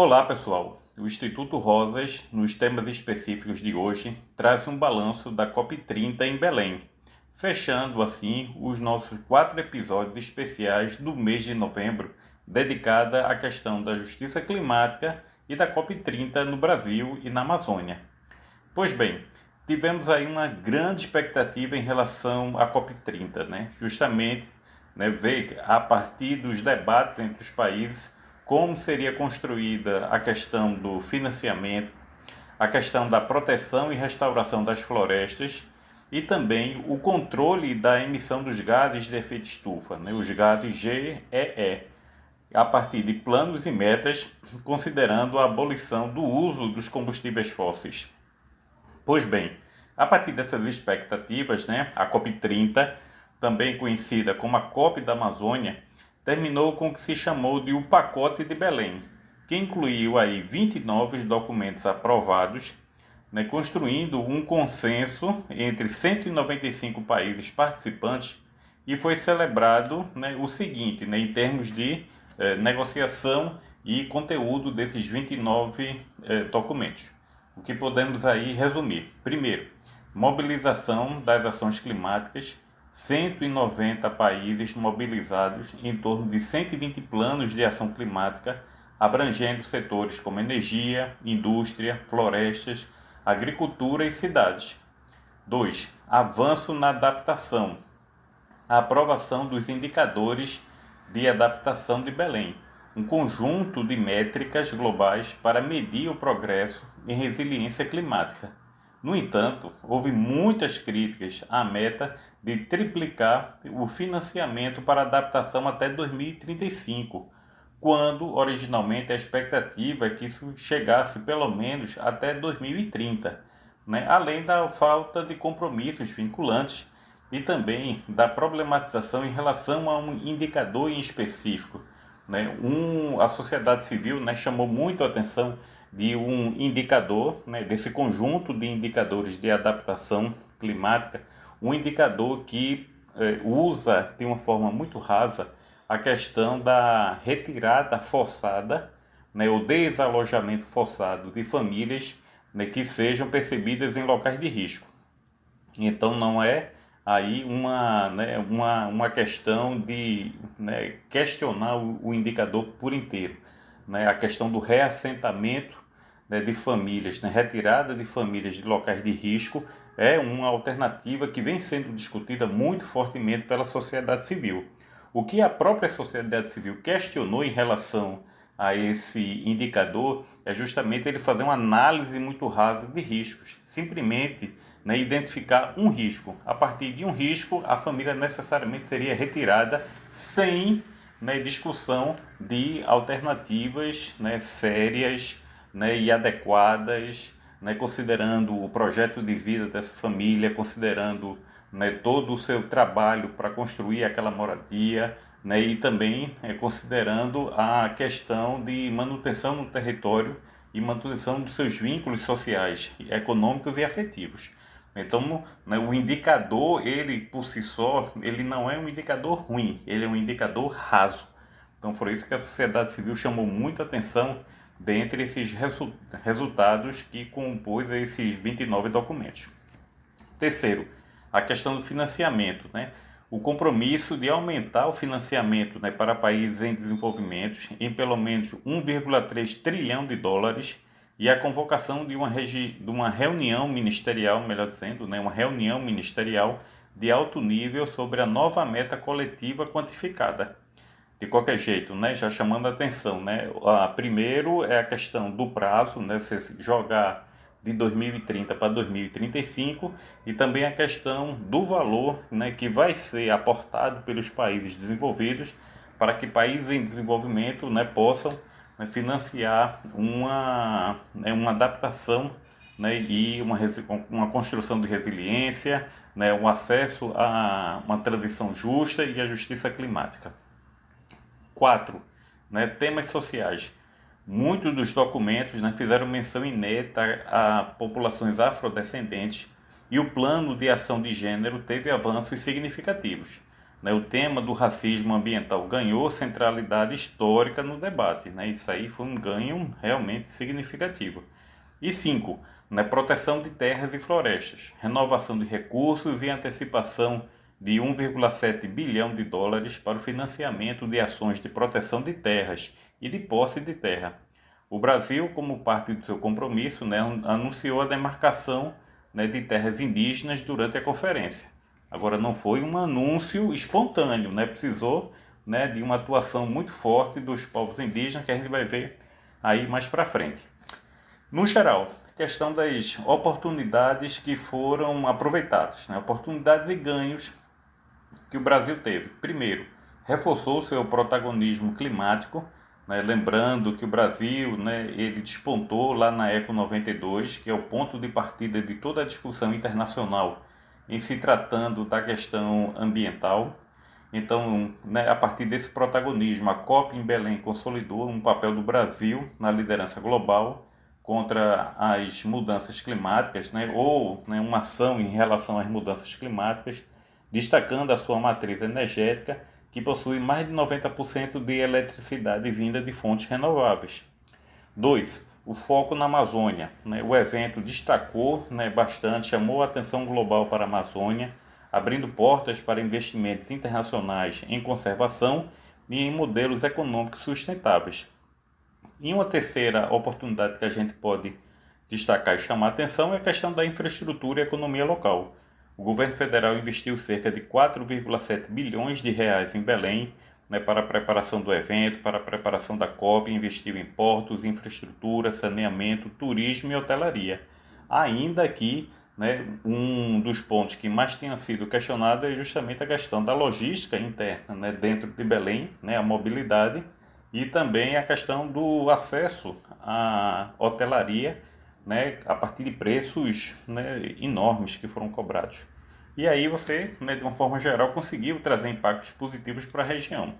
Olá pessoal, o Instituto Rosas, nos temas específicos de hoje, traz um balanço da COP30 em Belém, fechando assim os nossos 4 episódios especiais do mês de novembro, dedicada à questão da justiça climática e da COP30 no Brasil e na Amazônia. Pois bem, tivemos aí uma grande expectativa em relação à COP30, justamente ver a partir dos debates entre os países como seria construída a questão do financiamento, a questão da proteção e restauração das florestas e também o controle da emissão dos gases de efeito estufa, os gases GEE, a partir de planos e metas, considerando a abolição do uso dos combustíveis fósseis. Pois bem, a partir dessas expectativas, a COP30, também conhecida como a COP da Amazônia, terminou com o que se chamou de o Pacote de Belém, que incluiu aí 29 documentos aprovados, construindo um consenso entre 195 países participantes, e foi celebrado o seguinte, em termos de negociação e conteúdo desses 29 documentos. O que podemos aí resumir? Primeiro, mobilização das ações climáticas, 190 países mobilizados em torno de 120 planos de ação climática, abrangendo setores como energia, indústria, florestas, agricultura e cidades. 2. Avanço na adaptação. A aprovação dos indicadores de adaptação de Belém, um conjunto de métricas globais para medir o progresso em resiliência climática. No entanto, houve muitas críticas à meta de triplicar o financiamento para adaptação até 2035, quando originalmente a expectativa é que isso chegasse pelo menos até 2030, além da falta de compromissos vinculantes e também da problematização em relação a um indicador em específico. A sociedade civil chamou muito a atenção de um indicador, desse conjunto de indicadores de adaptação climática, um indicador que usa de uma forma muito rasa a questão da retirada forçada, o desalojamento forçado de famílias que sejam percebidas em locais de risco. Então não é aí uma questão de questionar o indicador por inteiro. A questão do reassentamento de famílias, retirada de famílias de locais de risco, é uma alternativa que vem sendo discutida muito fortemente pela sociedade civil. O que a própria sociedade civil questionou em relação a esse indicador é justamente ele fazer uma análise muito rasa de riscos, simplesmente identificar um risco. A partir de um risco, a família necessariamente seria retirada sem discussão de alternativas sérias e adequadas, considerando o projeto de vida dessa família, considerando todo o seu trabalho para construir aquela moradia, e também considerando a questão de manutenção no território e manutenção dos seus vínculos sociais, econômicos e afetivos. Então, o indicador, ele por si só, ele não é um indicador ruim, ele é um indicador raso. Então, foi isso que a sociedade civil chamou muita atenção dentre esses resultados que compôs esses 29 documentos. Terceiro, a questão do financiamento, o compromisso de aumentar o financiamento para países em desenvolvimento em pelo menos 1,3 trilhão de dólares e a convocação de uma reunião ministerial, melhor dizendo, uma reunião ministerial de alto nível sobre a nova meta coletiva quantificada. De qualquer jeito, já chamando a atenção, primeiro é a questão do prazo, você jogar de 2030 para 2035 e também a questão do valor que vai ser aportado pelos países desenvolvidos para que países em desenvolvimento possam financiar uma adaptação e uma construção de resiliência, um acesso a uma transição justa e a justiça climática. 4. Temas sociais. Muitos dos documentos fizeram menção inédita a populações afrodescendentes e o plano de ação de gênero teve avanços significativos. né, o tema do racismo ambiental ganhou centralidade histórica no debate, né? Isso aí foi um ganho realmente significativo. E 5, né, proteção de terras e florestas, renovação de recursos e antecipação de 1,7 bilhão de dólares para o financiamento de ações de proteção de terras e de posse de terra. O Brasil, como parte do seu compromisso, né, anunciou a demarcação, né, de terras indígenas durante a conferência. Agora, não foi um anúncio espontâneo, né, precisou, né, de uma atuação muito forte dos povos indígenas, que a gente vai ver aí mais para frente. No geral, questão das oportunidades que foram aproveitadas, né, oportunidades e ganhos que o Brasil teve. Primeiro, reforçou seu protagonismo climático, né, lembrando que o Brasil, né, ele despontou lá na Eco 92, que é o ponto de partida de toda a discussão internacional em se tratando da questão ambiental. Então, né, a partir desse protagonismo, a COP em Belém consolidou um papel do Brasil na liderança global contra as mudanças climáticas, né, ou, né, uma ação em relação às mudanças climáticas, destacando a sua matriz energética, que possui mais de 90% de eletricidade vinda de fontes renováveis. 2. O foco na Amazônia, né? O evento destacou, né, bastante, chamou a atenção global para a Amazônia, abrindo portas para investimentos internacionais em conservação e em modelos econômicos sustentáveis. E uma terceira oportunidade que a gente pode destacar e chamar a atenção é a questão da infraestrutura e economia local. O governo federal investiu cerca de 4,7 bilhões de reais em Belém, né, para a preparação do evento, para a preparação da COP, investiu em portos, infraestrutura, saneamento, turismo e hotelaria. Ainda que, né, um dos pontos que mais tenha sido questionado é justamente a questão da logística interna, né, dentro de Belém, né, a mobilidade, e também a questão do acesso à hotelaria, né, a partir de preços, né, enormes que foram cobrados. E aí você, né, de uma forma geral, conseguiu trazer impactos positivos para a região.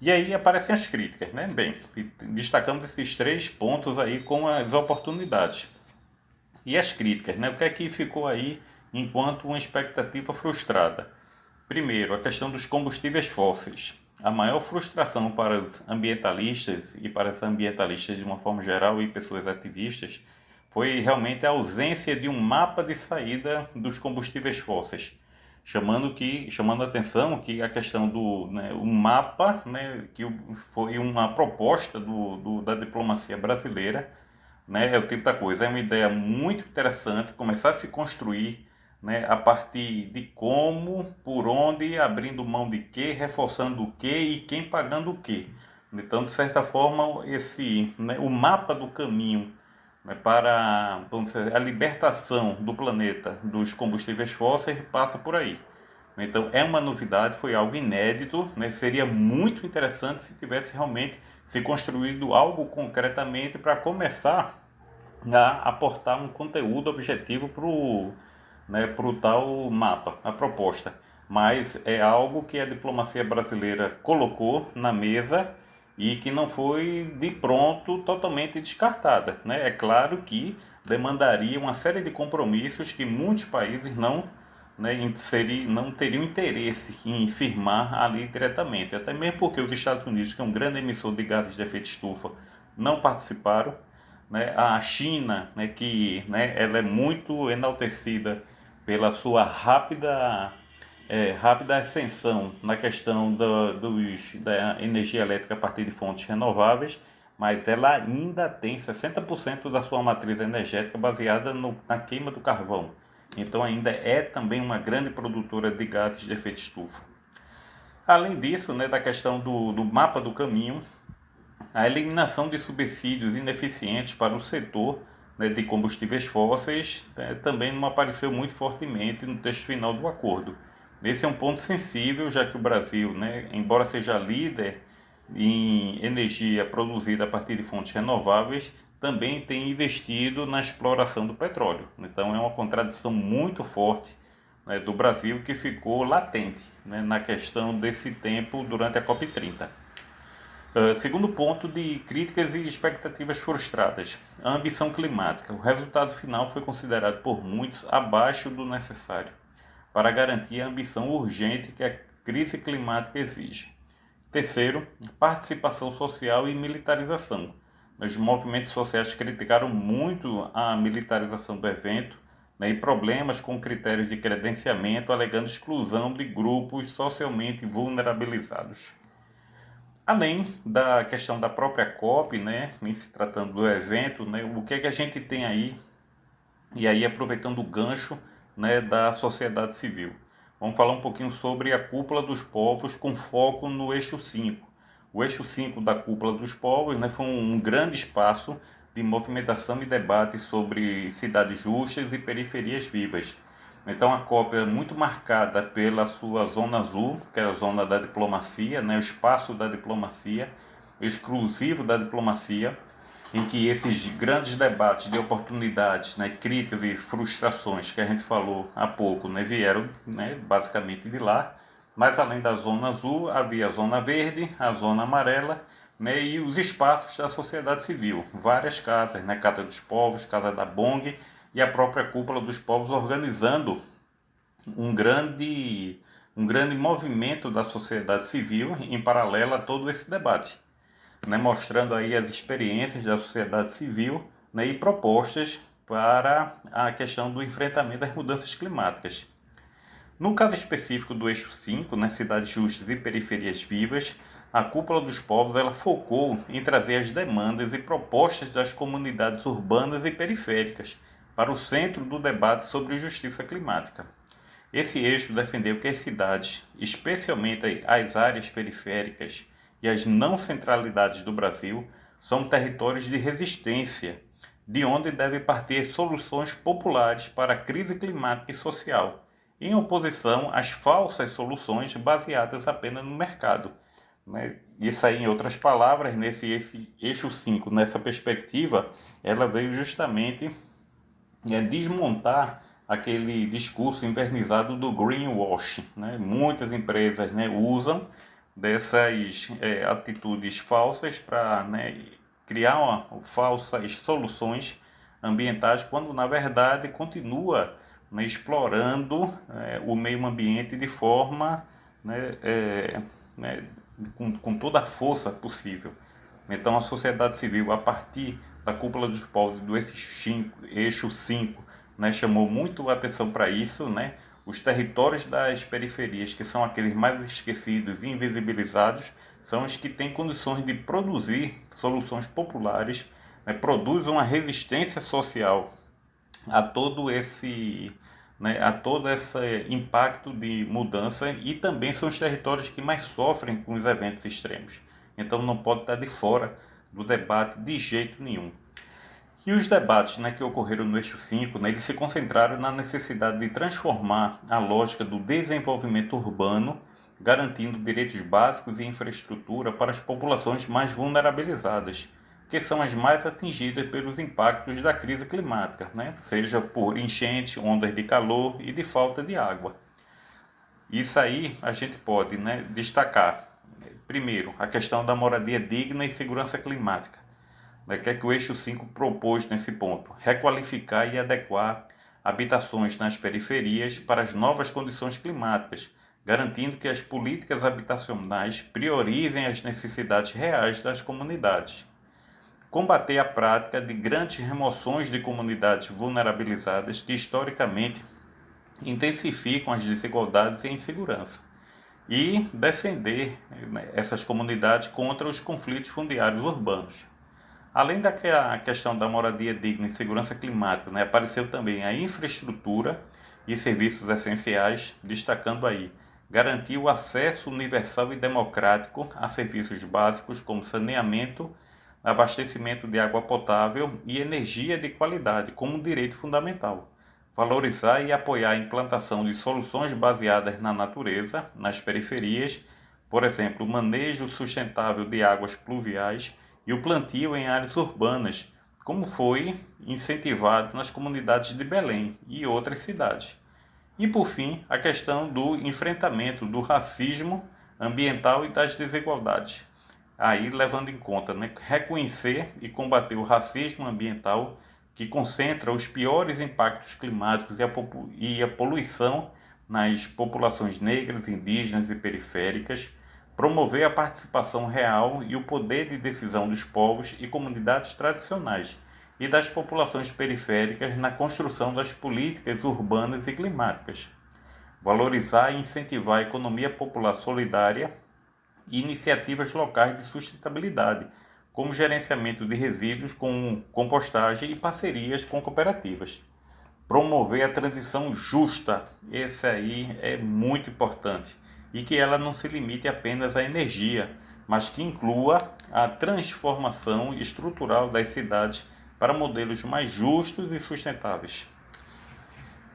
E aí aparecem as críticas, né? Bem, destacamos esses 3 pontos aí com as oportunidades. E as críticas, né? O que é que ficou aí enquanto uma expectativa frustrada? Primeiro, a questão dos combustíveis fósseis. A maior frustração para os ambientalistas e para os ambientalistas de uma forma geral e pessoas ativistas foi realmente a ausência de um mapa de saída dos combustíveis fósseis, chamando a atenção que a questão do, né, o mapa, né, que foi uma proposta da diplomacia brasileira, né, é o tipo da coisa, é uma ideia muito interessante começar a se construir, né, a partir de como, por onde, abrindo mão de quê, reforçando o quê e quem pagando o quê. Então, de certa forma, né, o mapa do caminho, né, para, vamos dizer, a libertação do planeta dos combustíveis fósseis passa por aí. Então, é uma novidade, foi algo inédito, né? Seria muito interessante se tivesse realmente se construído algo concretamente para começar a aportar um conteúdo objetivo para o, né, pro tal mapa, a proposta. Mas é algo que a diplomacia brasileira colocou na mesa e que não foi de pronto totalmente descartada, né? É claro que demandaria uma série de compromissos que muitos países não, né, não teriam interesse em firmar ali diretamente, até mesmo porque os Estados Unidos, que é um grande emissor de gases de efeito estufa, não participaram, né? A China, né, que, né, ela é muito enaltecida pela sua rápida ascensão na questão da energia elétrica a partir de fontes renováveis, mas ela ainda tem 60% da sua matriz energética baseada na queima do carvão. Então ainda é também uma grande produtora de gases de efeito estufa. Além disso, né, da questão do mapa do caminho, a eliminação de subsídios ineficientes para o setor, né, de combustíveis fósseis, né, também não apareceu muito fortemente no texto final do acordo. Esse é um ponto sensível, já que o Brasil, né, embora seja líder em energia produzida a partir de fontes renováveis, também tem investido na exploração do petróleo. Então é uma contradição muito forte, né, do Brasil, que ficou latente, né, na questão desse tempo durante a COP30. Segundo ponto de críticas e expectativas frustradas, a ambição climática. O resultado final foi considerado por muitos abaixo do necessário para garantir a ambição urgente crise climática exige. Terceiro, participação social e militarização. Os movimentos sociais criticaram muito a militarização do evento, né, e problemas com critérios de credenciamento, alegando exclusão de grupos socialmente vulnerabilizados. Além da questão da própria COP, né, em se tratando do evento, né, o que é que a gente tem aí, e aí aproveitando o gancho, né, da sociedade civil. Vamos falar um pouquinho sobre a Cúpula dos Povos com foco no eixo 5. O eixo 5 da Cúpula dos Povos, né, foi um grande espaço de movimentação e debate sobre cidades justas e periferias vivas. Então a COP é muito marcada pela sua zona azul, que é a zona da diplomacia, né, o espaço da diplomacia, exclusivo da diplomacia, em que esses grandes debates de oportunidades, né, críticas e frustrações que a gente falou há pouco, né, vieram, né, basicamente de lá. Mas além da zona azul, havia a zona verde, a zona amarela, né, e os espaços da sociedade civil, várias casas, né, Casa dos Povos, Casa da Bong e a própria Cúpula dos Povos organizando um grande movimento da sociedade civil em paralelo a todo esse debate, né, mostrando aí as experiências da sociedade civil, né, e propostas para a questão do enfrentamento das mudanças climáticas. No caso específico do eixo 5, né, cidades justas e periferias vivas, a Cúpula dos Povos ela focou em trazer as demandas e propostas das comunidades urbanas e periféricas para o centro do debate sobre justiça climática. Esse eixo defendeu que as cidades, especialmente as áreas periféricas e as não centralidades do Brasil, são territórios de resistência, de onde devem partir soluções populares para a crise climática e social, em oposição às falsas soluções baseadas apenas no mercado. Isso aí, em outras palavras, nesse eixo 5, nessa perspectiva, ela veio justamente desmontar aquele discurso invernizado do greenwashing. Né? Muitas empresas, né, usam dessas atitudes falsas para, né, criar falsas soluções ambientais, quando na verdade continua, né, explorando o meio ambiente de forma, né, com toda a força possível. Então a sociedade civil, a partir da Cúpula dos Povos, do eixo 5, né, chamou muito a atenção para isso, né? Os territórios das periferias, que são aqueles mais esquecidos e invisibilizados, são os que têm condições de produzir soluções populares, né, produzem uma resistência social a todo esse, né, a todo esse impacto de mudança, e também são os territórios que mais sofrem com os eventos extremos. Então não pode estar de fora do debate de jeito nenhum. E os debates, né, que ocorreram no eixo 5, né, eles se concentraram na necessidade de transformar a lógica do desenvolvimento urbano, garantindo direitos básicos e infraestrutura para as populações mais vulnerabilizadas, que são as mais atingidas pelos impactos da crise climática, né, seja por enchente, ondas de calor e de falta de água. Isso aí a gente pode, né, destacar. Primeiro, a questão da moradia digna e segurança climática. O que é que o eixo 5 propôs nesse ponto? Requalificar e adequar habitações nas periferias para as novas condições climáticas, garantindo que as políticas habitacionais priorizem as necessidades reais das comunidades. Combater a prática de grandes remoções de comunidades vulnerabilizadas que historicamente intensificam as desigualdades e a insegurança. E defender, né, essas comunidades contra os conflitos fundiários urbanos. Além da questão da moradia digna e segurança climática, né, apareceu também a infraestrutura e serviços essenciais, destacando aí garantir o acesso universal e democrático a serviços básicos como saneamento, abastecimento de água potável e energia de qualidade como um direito fundamental. Valorizar e apoiar a implantação de soluções baseadas na natureza, nas periferias, por exemplo, o manejo sustentável de águas pluviais e o plantio em áreas urbanas, como foi incentivado nas comunidades de Belém e outras cidades. E por fim, a questão do enfrentamento do racismo ambiental e das desigualdades. Aí levando em conta, né, reconhecer e combater o racismo ambiental, que concentra os piores impactos climáticos e a poluição nas populações negras, indígenas e periféricas, promover a participação real e o poder de decisão dos povos e comunidades tradicionais e das populações periféricas na construção das políticas urbanas e climáticas, valorizar e incentivar a economia popular solidária e iniciativas locais de sustentabilidade, como gerenciamento de resíduos com compostagem e parcerias com cooperativas. Promover a transição justa, esse aí é muito importante, e que ela não se limite apenas à energia, mas que inclua a transformação estrutural das cidades para modelos mais justos e sustentáveis.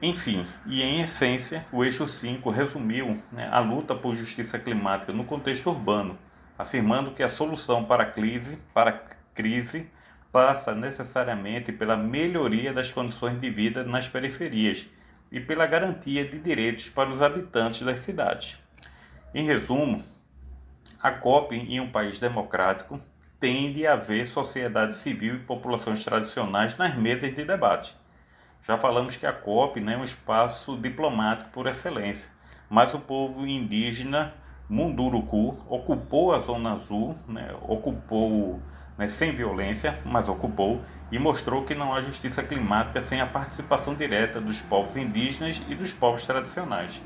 Enfim, e em essência, o eixo 5 resumiu, a luta por justiça climática no contexto urbano, afirmando que a solução para a crise passa necessariamente pela melhoria das condições de vida nas periferias e pela garantia de direitos para os habitantes das cidades. Em resumo, a COP em um país democrático tende a ver sociedade civil e populações tradicionais nas mesas de debate. Já falamos que a COP é um espaço diplomático por excelência, mas o povo indígena Munduruku ocupou a Zona Azul, ocupou sem violência, mas ocupou, e mostrou que não há justiça climática sem a participação direta dos povos indígenas e dos povos tradicionais.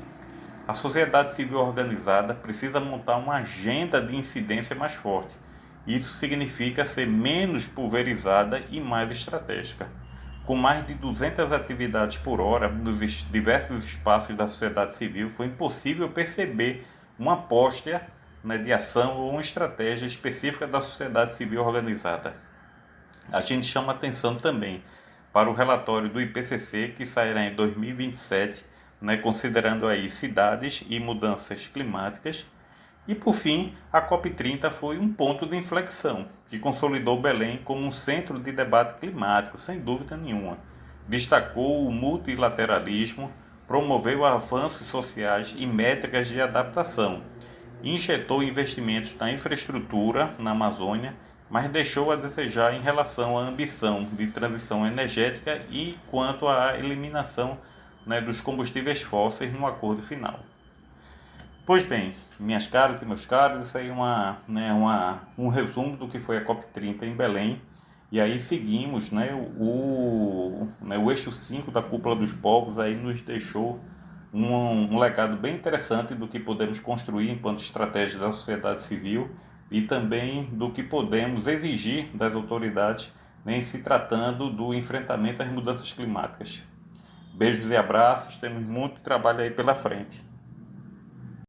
A sociedade civil organizada precisa montar uma agenda de incidência mais forte. Isso significa ser menos pulverizada e mais estratégica. Com mais de 200 atividades por hora nos diversos espaços da sociedade civil, foi impossível perceber uma aposta de ação ou uma estratégia específica da sociedade civil organizada. A gente chama atenção também para o relatório do IPCC, que sairá em 2027, considerando aí cidades e mudanças climáticas. E por fim, a COP30 foi um ponto de inflexão, que consolidou Belém como um centro de debate climático, sem dúvida nenhuma. Destacou o multilateralismo, promoveu avanços sociais e métricas de adaptação, injetou investimentos na infraestrutura na Amazônia, mas deixou a desejar em relação à ambição de transição energética e quanto à eliminação dos combustíveis fósseis no acordo final. Pois bem, minhas caras e meus caros, isso aí é um resumo do que foi a COP30 em Belém. E aí seguimos, o eixo 5 da Cúpula dos Povos aí nos deixou um legado bem interessante do que podemos construir enquanto estratégia da sociedade civil e também do que podemos exigir das autoridades em se tratando do enfrentamento às mudanças climáticas. Beijos e abraços, temos muito trabalho aí pela frente.